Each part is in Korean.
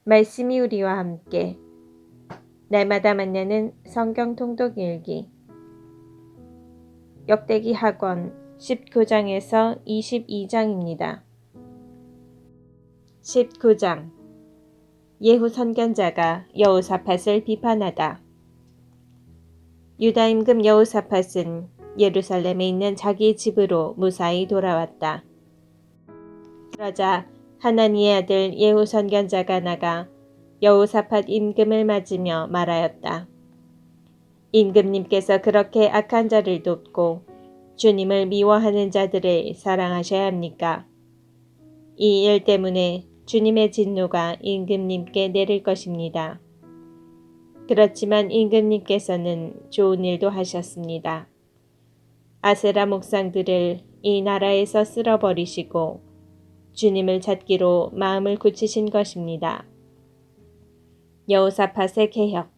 말씀이 우리와 함께 날마다 만나는 성경 통독 일기 역대기 학원 19장에서 22장입니다. 19장 예후 선견자가 여호사밧을 비판하다. 유다 임금 여호사밧은 예루살렘에 있는 자기 집으로 무사히 돌아왔다. 그러자 하나니의 아들 예후 선견자가 나가 여호사밧 임금을 맞으며 말하였다. 임금님께서 그렇게 악한 자를 돕고 주님을 미워하는 자들을 사랑하셔야 합니까? 이 일 때문에 주님의 진노가 임금님께 내릴 것입니다. 그렇지만 임금님께서는 좋은 일도 하셨습니다. 아세라 목상들을 이 나라에서 쓸어버리시고 주님을 찾기로 마음을 굳히신 것입니다. 여호사밧의 개혁.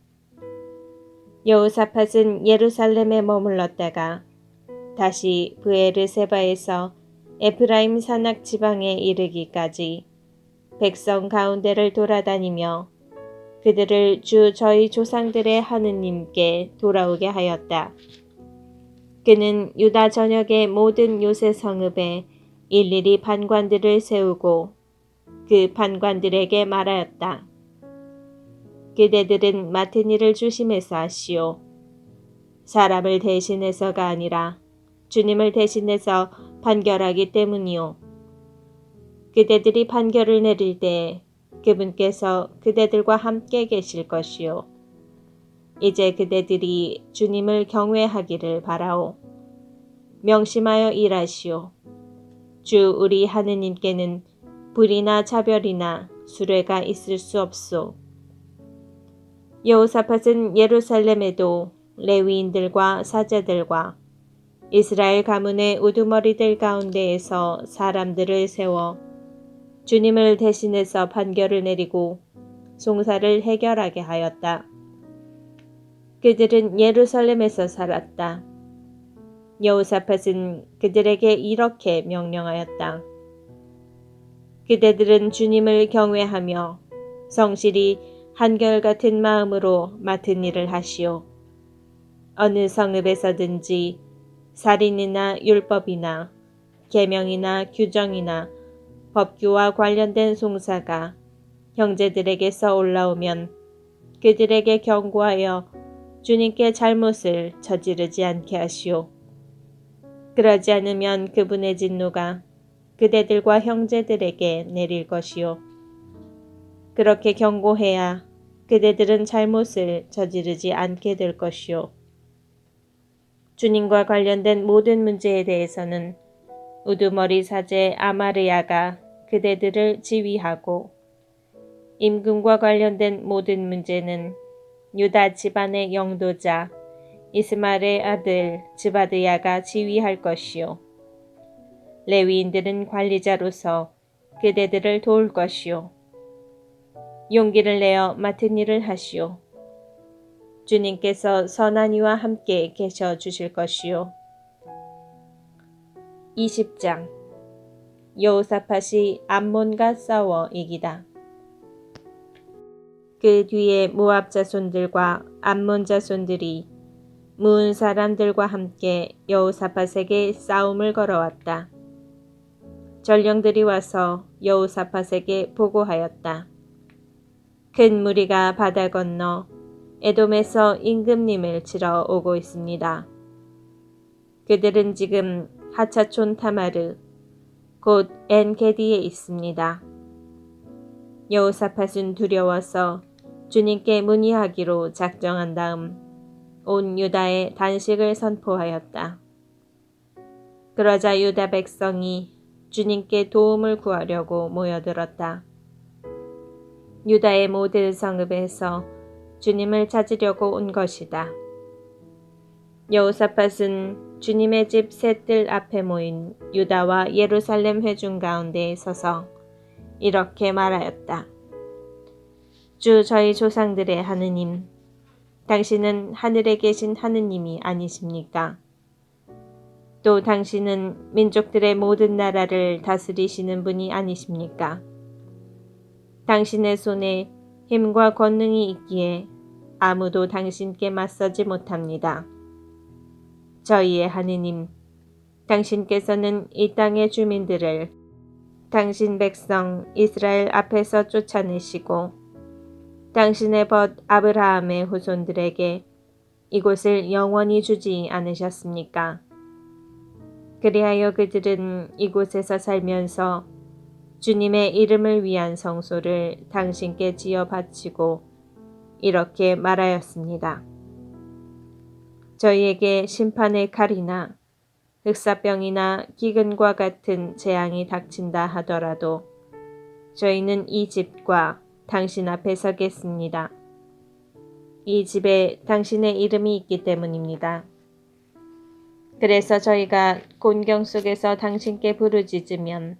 여호사밧은 예루살렘에 머물렀다가 다시 브에르세바에서 에프라임 산악 지방에 이르기까지 백성 가운데를 돌아다니며 그들을 주 저희 조상들의 하느님께 돌아오게 하였다. 그는 유다 전역의 모든 요새 성읍에 일일이 판관들을 세우고 그 판관들에게 말하였다. 그대들은 맡은 일을 주심에서 하시오. 사람을 대신해서가 아니라 주님을 대신해서 판결하기 때문이오. 그대들이 판결을 내릴 때 그분께서 그대들과 함께 계실 것이오. 이제 그대들이 주님을 경외하기를 바라오. 명심하여 일하시오. 주 우리 하느님께는 불이나 차별이나 수뢰가 있을 수 없소. 여호사밧은 예루살렘에도 레위인들과 사제들과 이스라엘 가문의 우두머리들 가운데에서 사람들을 세워 주님을 대신해서 판결을 내리고 송사를 해결하게 하였다. 그들은 예루살렘에서 살았다. 여호사밧은 그들에게 이렇게 명령하였다. 그대들은 주님을 경외하며 성실히 한결같은 마음으로 맡은 일을 하시오. 어느 성읍에서든지 살인이나 율법이나 계명이나 규정이나 법규와 관련된 송사가 형제들에게서 올라오면 그들에게 경고하여 주님께 잘못을 저지르지 않게 하시오. 그러지 않으면 그분의 진노가 그대들과 형제들에게 내릴 것이오. 그렇게 경고해야 그대들은 잘못을 저지르지 않게 될 것이오. 주님과 관련된 모든 문제에 대해서는 우두머리 사제 아마르야가 그대들을 지휘하고 임금과 관련된 모든 문제는 유다 집안의 영도자 이스마엘의 아들 즈바드야가 지휘할 것이요. 레위인들은 관리자로서 그대들을 도울 것이요. 용기를 내어 맡은 일을 하시오. 주님께서 선한 이와 함께 계셔 주실 것이요. 20장 여호사밧이 암몬과 싸워 이기다. 그 뒤에 모압 자손들과 암몬 자손들이 무은 사람들과 함께 여호사밧에게 싸움을 걸어왔다. 전령들이 와서 여호사밧에게 보고하였다. 큰 무리가 바다 건너 에돔에서 임금님을 치러 오고 있습니다. 그들은 지금 하차촌 타마르 곧 엔게디에 있습니다. 여호사밧은 두려워서 주님께 문의하기로 작정한 다음 온 유다에 단식을 선포하였다. 그러자 유다 백성이 주님께 도움을 구하려고 모여들었다. 유다의 모든 성읍에서 주님을 찾으려고 온 것이다. 여호사밧은 주님의 집 셋들 앞에 모인 유다와 예루살렘 회중 가운데에 서서 이렇게 말하였다. 주 저희 조상들의 하느님, 당신은 하늘에 계신 하느님이 아니십니까? 또 당신은 민족들의 모든 나라를 다스리시는 분이 아니십니까? 당신의 손에 힘과 권능이 있기에 아무도 당신께 맞서지 못합니다. 저희의 하느님, 당신께서는 이 땅의 주민들을 당신 백성 이스라엘 앞에서 쫓아내시고 당신의 벗 아브라함의 후손들에게 이곳을 영원히 주지 않으셨습니까? 그리하여 그들은 이곳에서 살면서 주님의 이름을 위한 성소를 당신께 지어 바치고 이렇게 말하였습니다. 저희에게 심판의 칼이나 흑사병이나 기근과 같은 재앙이 닥친다 하더라도 저희는 이 집과 당신 앞에 서겠습니다. 이 집에 당신의 이름이 있기 때문입니다. 그래서 저희가 곤경 속에서 당신께 부르짖으면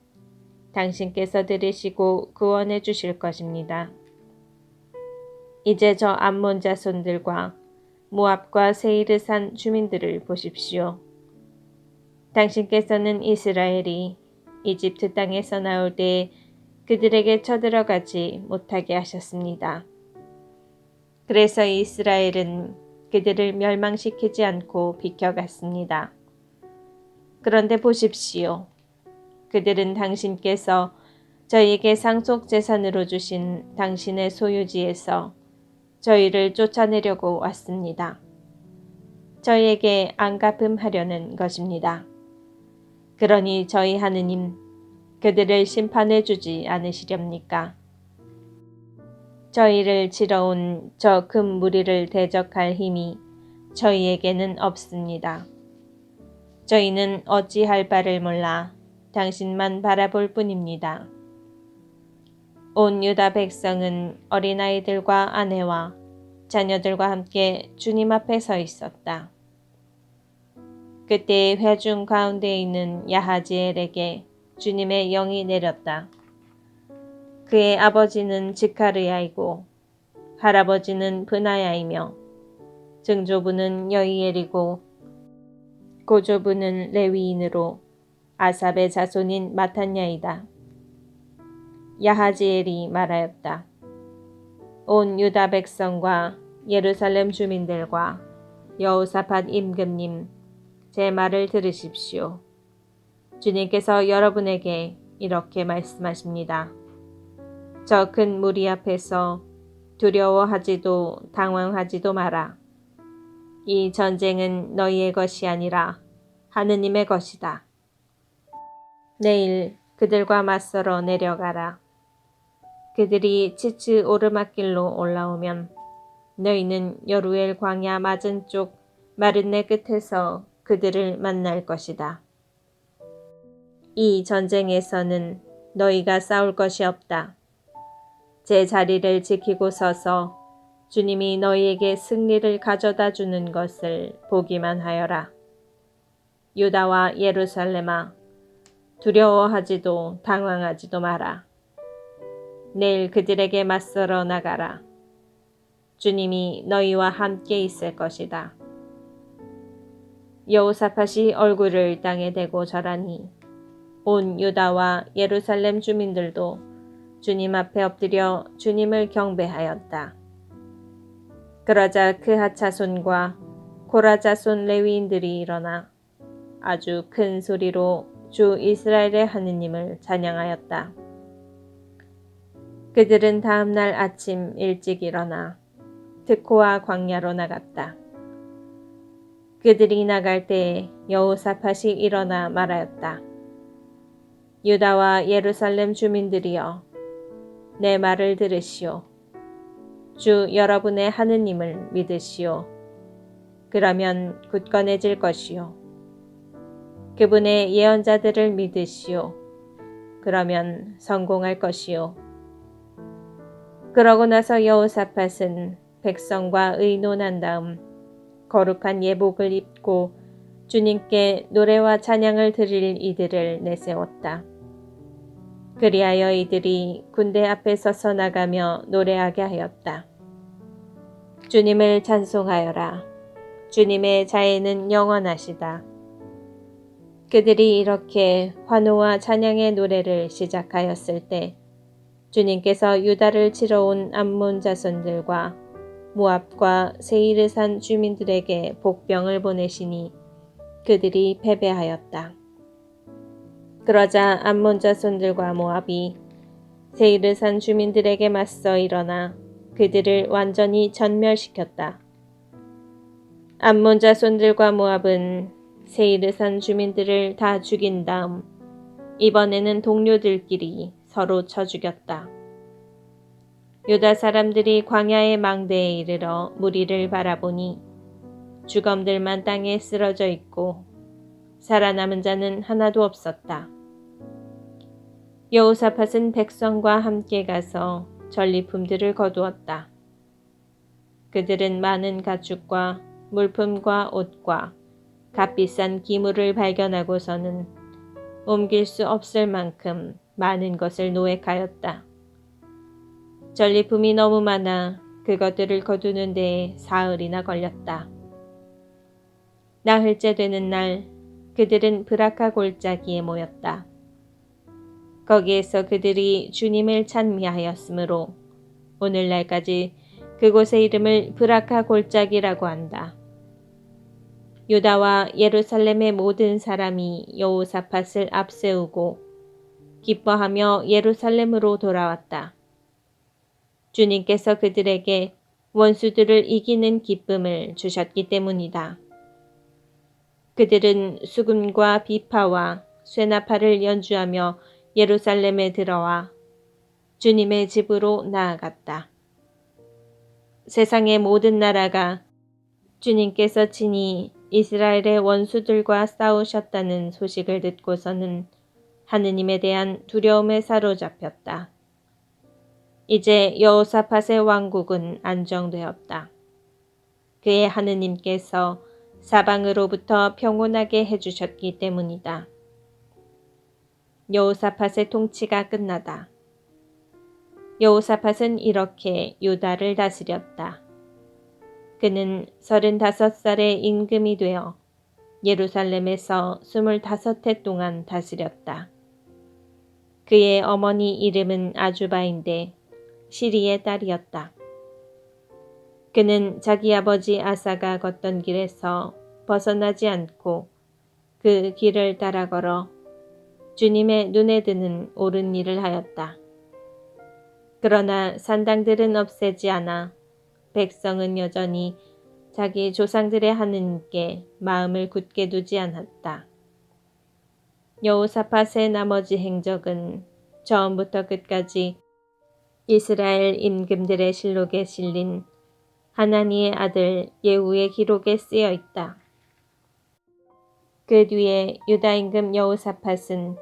당신께서 들으시고 구원해 주실 것입니다. 이제 저 암몬 자손들과 모압과 세이르 산 주민들을 보십시오. 당신께서는 이스라엘이 이집트 땅에서 나올 때 그들에게 쳐들어가지 못하게 하셨습니다. 그래서 이스라엘은 그들을 멸망시키지 않고 비켜갔습니다. 그런데 보십시오. 그들은 당신께서 저희에게 상속 재산으로 주신 당신의 소유지에서 저희를 쫓아내려고 왔습니다. 저희에게 안갚음하려는 것입니다. 그러니 저희 하느님, 그들을 심판해 주지 않으시렵니까? 저희를 치러 온 저 큰 무리를 대적할 힘이 저희에게는 없습니다. 저희는 어찌할 바를 몰라 당신만 바라볼 뿐입니다. 온 유다 백성은 어린아이들과 아내와 자녀들과 함께 주님 앞에 서 있었다. 그때 회중 가운데 있는 야하지엘에게 주님의 영이 내렸다. 그의 아버지는 지카르야이고 할아버지는 브나야이며 증조부는 여이엘이고 고조부는 레위인으로 아삽의 자손인 마탄야이다. 야하지엘이 말하였다. 온 유다 백성과 예루살렘 주민들과 여호사밧 임금님, 제 말을 들으십시오. 주님께서 여러분에게 이렇게 말씀하십니다. 저 큰 무리 앞에서 두려워하지도 당황하지도 마라. 이 전쟁은 너희의 것이 아니라 하느님의 것이다. 내일 그들과 맞서러 내려가라. 그들이 치츠 오르막길로 올라오면 너희는 여루엘 광야 맞은쪽 마른네 끝에서 그들을 만날 것이다. 이 전쟁에서는 너희가 싸울 것이 없다. 제 자리를 지키고 서서 주님이 너희에게 승리를 가져다 주는 것을 보기만 하여라. 유다와 예루살렘아, 두려워하지도 당황하지도 마라. 내일 그들에게 맞서러 나가라. 주님이 너희와 함께 있을 것이다. 여호사밧이 얼굴을 땅에 대고 절하니 온 유다와 예루살렘 주민들도 주님 앞에 엎드려 주님을 경배하였다. 그러자 그핫 자손과 고라 자손 레위인들이 일어나 아주 큰 소리로 주 이스라엘의 하느님을 찬양하였다. 그들은 다음 날 아침 일찍 일어나 드코와 광야로 나갔다. 그들이 나갈 때에 여호사밧이 일어나 말하였다. 유다와 예루살렘 주민들이여, 내 말을 들으시오. 주 여러분의 하느님을 믿으시오. 그러면 굳건해질 것이요. 그분의 예언자들을 믿으시오. 그러면 성공할 것이요. 그러고 나서 여호사밧은 백성과 의논한 다음 거룩한 예복을 입고 주님께 노래와 찬양을 드릴 이들을 내세웠다. 그리하여 이들이 군대 앞에 서서 나가며 노래하게 하였다. 주님을 찬송하여라. 주님의 자애는 영원하시다. 그들이 이렇게 환호와 찬양의 노래를 시작하였을 때 주님께서 유다를 치러 온 암몬 자손들과 모압과 세이르 산 주민들에게 복병을 보내시니 그들이 패배하였다. 그러자 암몬 자손들과 모압이 세이르 산 주민들에게 맞서 일어나 그들을 완전히 전멸시켰다. 암몬 자손들과 모압은 세이르 산 주민들을 다 죽인 다음 이번에는 동료들끼리 서로 쳐 죽였다. 유다 사람들이 광야의 망대에 이르러 무리를 바라보니 주검들만 땅에 쓰러져 있고 살아남은 자는 하나도 없었다. 여호사밧은 백성과 함께 가서 전리품들을 거두었다. 그들은 많은 가축과 물품과 옷과 값비싼 기물을 발견하고서는 옮길 수 없을 만큼 많은 것을 노획하였다. 전리품이 너무 많아 그것들을 거두는 데에 사흘이나 걸렸다. 나흘째 되는 날 그들은 브라카 골짜기에 모였다. 거기에서 그들이 주님을 찬미하였으므로 오늘날까지 그곳의 이름을 브라카 골짜기라고 한다. 유다와 예루살렘의 모든 사람이 여호사밧을 앞세우고 기뻐하며 예루살렘으로 돌아왔다. 주님께서 그들에게 원수들을 이기는 기쁨을 주셨기 때문이다. 그들은 수금과 비파와 쇠나파를 연주하며 예루살렘에 들어와 주님의 집으로 나아갔다. 세상의 모든 나라가 주님께서 친히 이스라엘의 원수들과 싸우셨다는 소식을 듣고서는 하느님에 대한 두려움에 사로잡혔다. 이제 여호사밧의 왕국은 안정되었다. 그의 하느님께서 사방으로부터 평온하게 해주셨기 때문이다. 여호사밧의 통치가 끝나다. 여호사밧은 이렇게 유다를 다스렸다. 그는 35살의 임금이 되어 예루살렘에서 25해 동안 다스렸다. 그의 어머니 이름은 아주바인데 시리의 딸이었다. 그는 자기 아버지 아사가 걷던 길에서 벗어나지 않고 그 길을 따라 걸어 주님의 눈에 드는 옳은 일을 하였다. 그러나 산당들은 없애지 않아 백성은 여전히 자기 조상들의 하느님께 마음을 굳게 두지 않았다. 여호사밧의 나머지 행적은 처음부터 끝까지 이스라엘 임금들의 실록에 실린 하나니의 아들 예후의 기록에 쓰여 있다. 그 뒤에 유다 임금 여호사밧은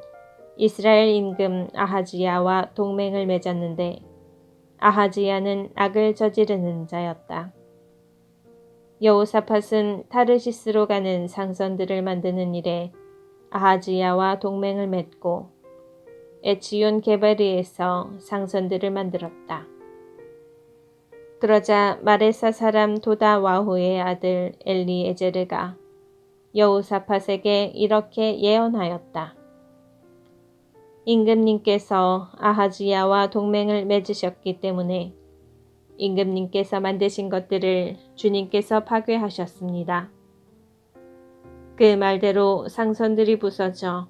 이스라엘 임금 아하지야와 동맹을 맺었는데 아하지야는 악을 저지르는 자였다. 여호사밧은 타르시스로 가는 상선들을 만드는 일에 아하지야와 동맹을 맺고 에치온 게바리에서 상선들을 만들었다. 그러자 마레사 사람 도다와후의 아들 엘리에제르가 여호사밧에게 이렇게 예언하였다. 임금님께서 아하지야와 동맹을 맺으셨기 때문에 임금님께서 만드신 것들을 주님께서 파괴하셨습니다. 그 말대로 상선들이 부서져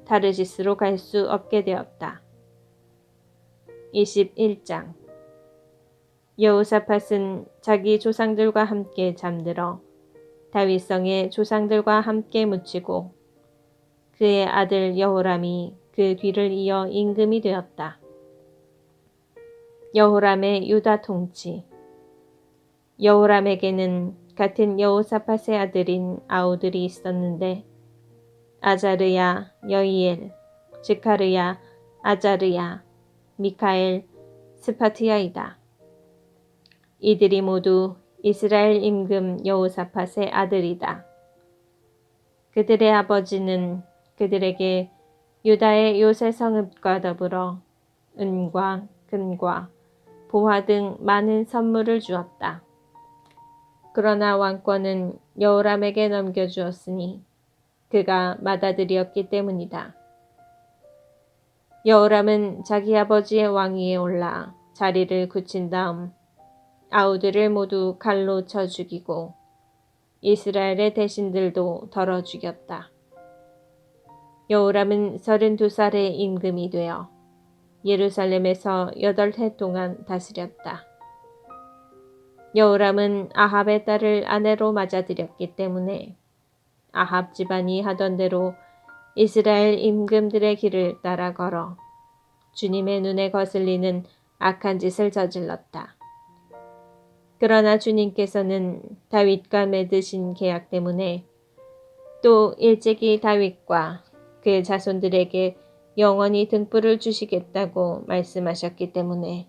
타르시스로 갈 수 없게 되었다. 21장 여호사밧은 자기 조상들과 함께 잠들어 다윗성의 조상들과 함께 묻히고 그의 아들 여호람이 그 뒤를 이어 임금이 되었다. 여호람의 유다 통치. 여호람에게는 같은 여호사밧의 아들인 아우들이 있었는데 아자르야, 여이엘, 즈카르야, 아자르야, 미카엘, 스파트야이다. 이들이 모두 이스라엘 임금 여호사밧의 아들이다. 그들의 아버지는 그들에게 유다의 요새 성읍과 더불어 은과 금과 보화 등 많은 선물을 주었다. 그러나 왕권은 여호람에게 넘겨주었으니 그가 맏아들이었기 때문이다. 여호람은 자기 아버지의 왕위에 올라 자리를 굳힌 다음 아우들을 모두 칼로 쳐 죽이고 이스라엘의 대신들도 덜어 죽였다. 여호람은 32살의 임금이 되어 예루살렘에서 8해 동안 다스렸다. 여호람은 아합의 딸을 아내로 맞아들였기 때문에 아합 집안이 하던 대로 이스라엘 임금들의 길을 따라 걸어 주님의 눈에 거슬리는 악한 짓을 저질렀다. 그러나 주님께서는 다윗과 맺으신 계약 때문에 또 일찍이 다윗과 그 자손들에게 영원히 등불을 주시겠다고 말씀하셨기 때문에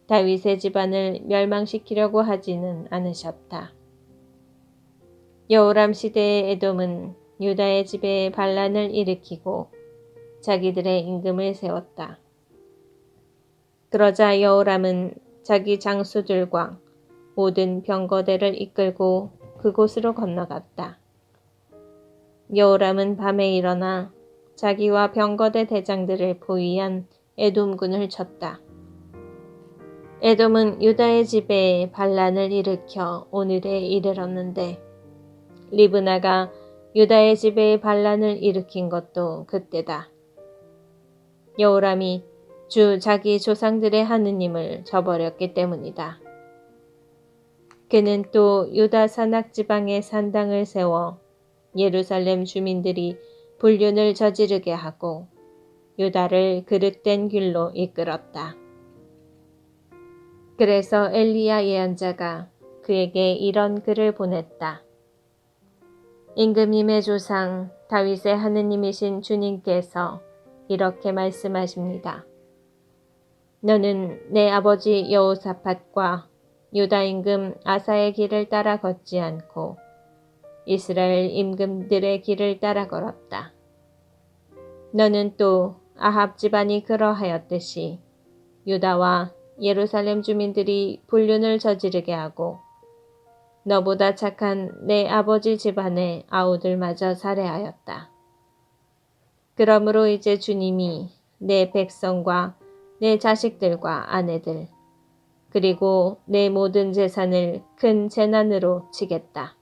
다윗의 집안을 멸망시키려고 하지는 않으셨다. 여호람 시대의 에돔은 유다의 집에 반란을 일으키고 자기들의 임금을 세웠다. 그러자 여호람은 자기 장수들과 모든 병거대를 이끌고 그곳으로 건너갔다. 여호람은 밤에 일어나 자기와 병거대 대장들을 포위한 에돔군을 쳤다. 에돔은 유다의 집에 반란을 일으켜 오늘에 이르렀는데 리브나가 유다의 집에 반란을 일으킨 것도 그때다. 여호람이 주 자기 조상들의 하느님을 저버렸기 때문이다. 그는 또 유다 산악 지방에 산당을 세워 예루살렘 주민들이 불륜을 저지르게 하고 유다를 그릇된 길로 이끌었다. 그래서 엘리야 예언자가 그에게 이런 글을 보냈다. 임금님의 조상 다윗의 하느님이신 주님께서 이렇게 말씀하십니다. 너는 내 아버지 여호사밧과 유다 임금 아사의 길을 따라 걷지 않고 이스라엘 임금들의 길을 따라 걸었다. 너는 또 아합 집안이 그러하였듯이 유다와 예루살렘 주민들이 불륜을 저지르게 하고 너보다 착한 내 아버지 집안의 아우들마저 살해하였다. 그러므로 이제 주님이 내 백성과 내 자식들과 아내들 그리고 내 모든 재산을 큰 재난으로 치겠다.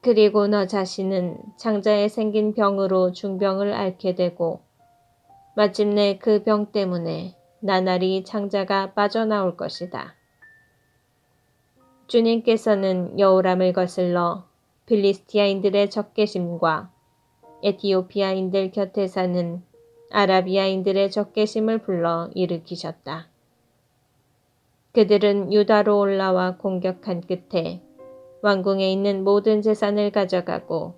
그리고 너 자신은 창자에 생긴 병으로 중병을 앓게 되고 마침내 그 병 때문에 나날이 창자가 빠져나올 것이다. 주님께서는 여호람을 거슬러 필리스티아인들의 적개심과 에티오피아인들 곁에 사는 아라비아인들의 적개심을 불러 일으키셨다. 그들은 유다로 올라와 공격한 끝에 왕궁에 있는 모든 재산을 가져가고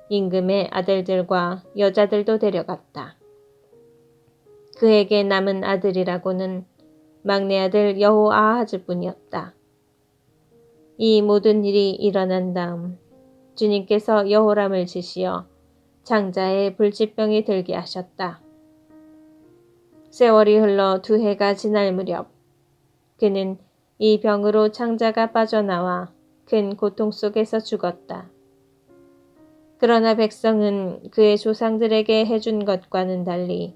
임금의 아들들과 여자들도 데려갔다. 그에게 남은 아들이라고는 막내 아들 여호아하즈뿐이었다. 이 모든 일이 일어난 다음 주님께서 여호람을 치시어 창자에 불치병이 들게 하셨다. 세월이 흘러 2해가 지날 무렵 그는 이 병으로 창자가 빠져나와 큰 고통 속에서 죽었다. 그러나 백성은 그의 조상들에게 해준 것과는 달리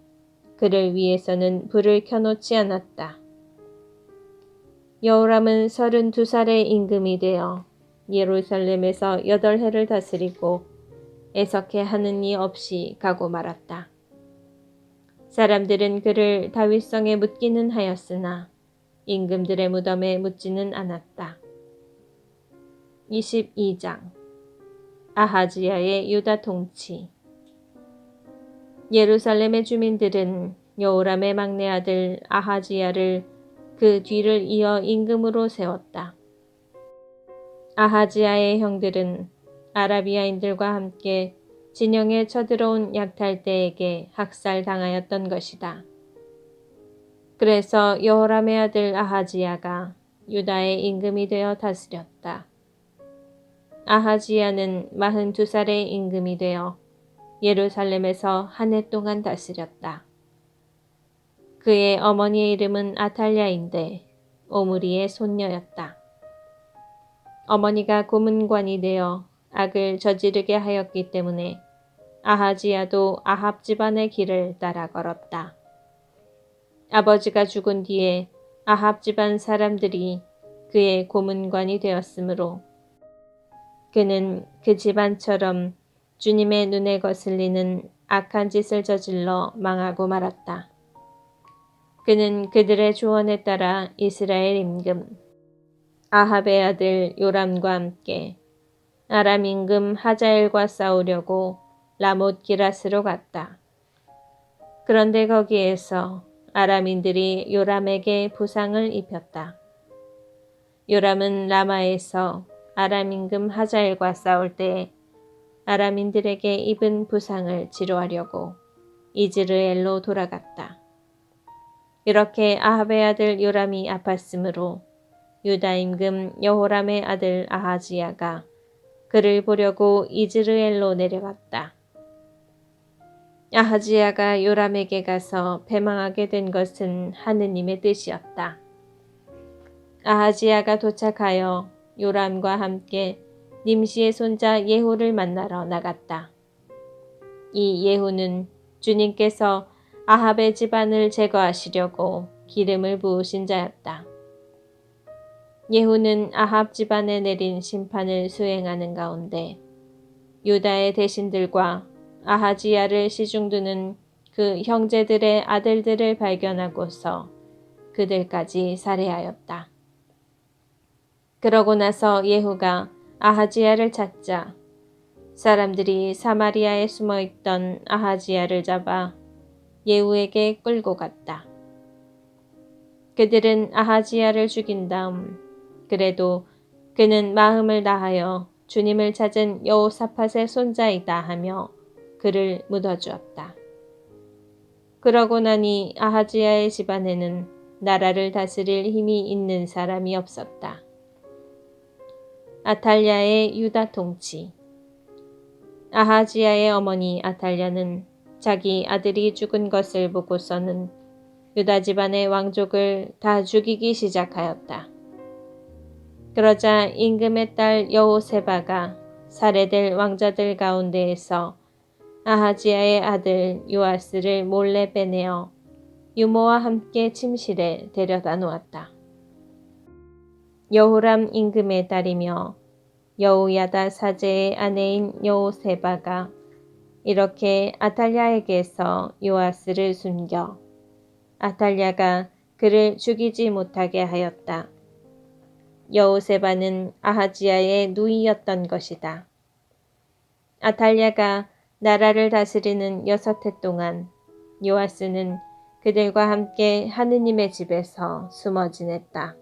그를 위해서는 불을 켜놓지 않았다. 여호람은 32살의 임금이 되어 예루살렘에서 8해를 다스리고 애석해 하는 이 없이 가고 말았다. 사람들은 그를 다윗성에 묻기는 하였으나 임금들의 무덤에 묻지는 않았다. 22장 아하지야의 유다 통치. 예루살렘의 주민들은 여호람의 막내 아들 아하지야를 그 뒤를 이어 임금으로 세웠다. 아하지야의 형들은 아라비아인들과 함께 진영에 쳐들어온 약탈대에게 학살당하였던 것이다. 그래서 여호람의 아들 아하지야가 유다의 임금이 되어 다스렸다. 아하지야는 42살의 임금이 되어 예루살렘에서 한 해 동안 다스렸다. 그의 어머니의 이름은 아탈랴인데 오므리의 손녀였다. 어머니가 고문관이 되어 악을 저지르게 하였기 때문에 아하지야도 아합 집안의 길을 따라 걸었다. 아버지가 죽은 뒤에 아합 집안 사람들이 그의 고문관이 되었으므로 그는 그 집안처럼 주님의 눈에 거슬리는 악한 짓을 저질러 망하고 말았다. 그는 그들의 조언에 따라 이스라엘 임금 아합의 아들 요람과 함께 아람 임금 하자엘과 싸우려고 라못 기라스로 갔다. 그런데 거기에서 아람인들이 요람에게 부상을 입혔다. 요람은 라마에서 아람 임금 하자엘과 싸울 때 아람인들에게 입은 부상을 치료하려고 이즈르엘로 돌아갔다. 이렇게 아합의 아들 요람이 아팠으므로 유다 임금 여호람의 아들 아하지야가 그를 보려고 이즈르엘로 내려갔다. 아하지야가 요람에게 가서 패망하게 된 것은 하느님의 뜻이었다. 아하지야가 도착하여 요람과 함께 님시의 손자 예후를 만나러 나갔다. 이 예후는 주님께서 아합의 집안을 제거하시려고 기름을 부으신 자였다. 예후는 아합 집안에 내린 심판을 수행하는 가운데 유다의 대신들과 아하지야를 시중두는 그 형제들의 아들들을 발견하고서 그들까지 살해하였다. 그러고 나서 예후가 아하지야를 찾자 사람들이 사마리아에 숨어있던 아하지야를 잡아 예후에게 끌고 갔다. 그들은 아하지야를 죽인 다음 그래도 그는 마음을 다하여 주님을 찾은 여호사밧의 손자이다 하며 그를 묻어주었다. 그러고 나니 아하지야의 집안에는 나라를 다스릴 힘이 있는 사람이 없었다. 아탈랴의 유다 통치. 아하지야의 어머니 아탈랴는 자기 아들이 죽은 것을 보고서는 유다 집안의 왕족을 다 죽이기 시작하였다. 그러자 임금의 딸 여호세바가 살해될 왕자들 가운데에서 아하지야의 아들 요아스를 몰래 빼내어 유모와 함께 침실에 데려다 놓았다. 여호람 임금의 딸이며 여호야다 사제의 아내인 여호세바가 이렇게 아탈랴에게서 요아스를 숨겨 아탈랴가 그를 죽이지 못하게 하였다. 여호세바는 아하지야의 누이였던 것이다. 아탈랴가 나라를 다스리는 6해 동안 요아스는 그들과 함께 하느님의 집에서 숨어 지냈다.